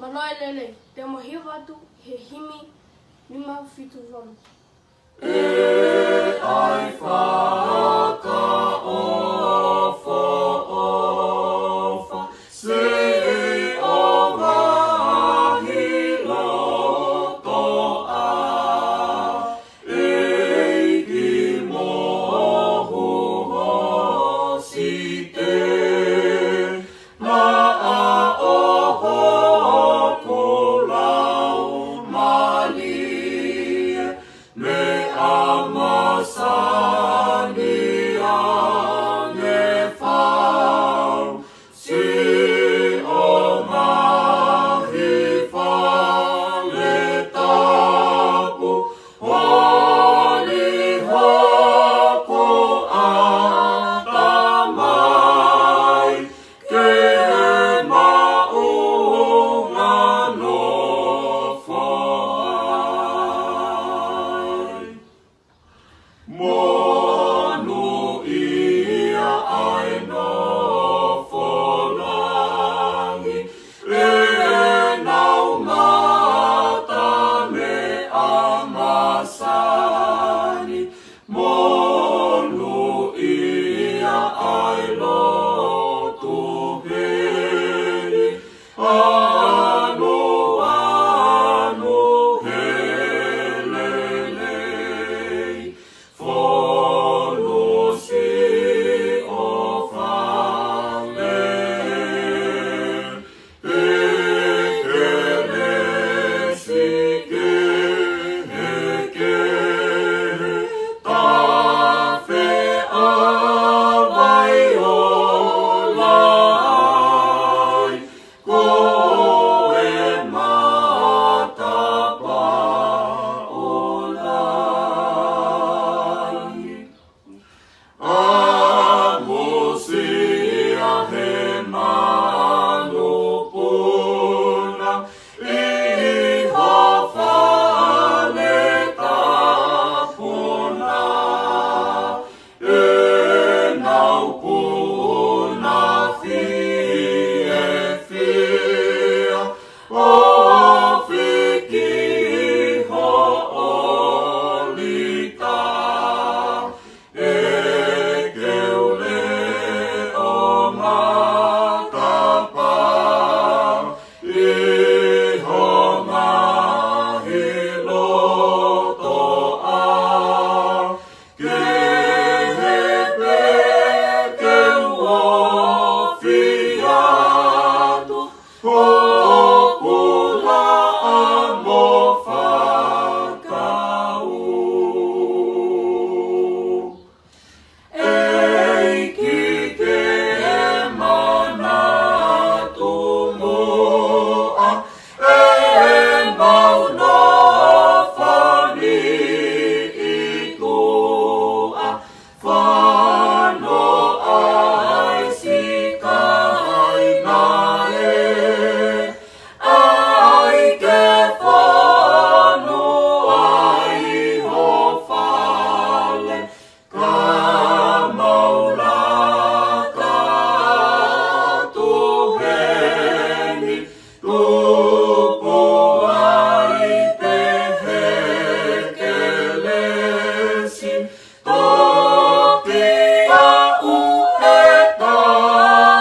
Manoelele, temo hivatu, hehimi, mima fitu vonu. Ai whakaofa, se o mahi lotoa, eiki mohu hosi te, maa oho kulau mali, me amasani ange whau, si o mahi whale tapu, holi hoko a tamai, ke maunga no whai. Monu ia ai no whanangi, e nau mata me amasani. Monu ia ai lotu heri, anu helelei. Whanu si o whale, e kele si ke tawhi awai o lai, koe matapa o lai. Amusia he manu puna, iho whale tapuna, e nau puna fia, o whiki ho olita, e keule o matapa, iho mahi lotoa, ke hepe keu o fiatu, o pula amo whakau. Eiki ke mana tumua, e mau no whani itua, whano ai si kai nae, ai ke whanu ai ho whale, ka maula ka tuheni, tupu ai te hekelesi, toki a uhe takamua,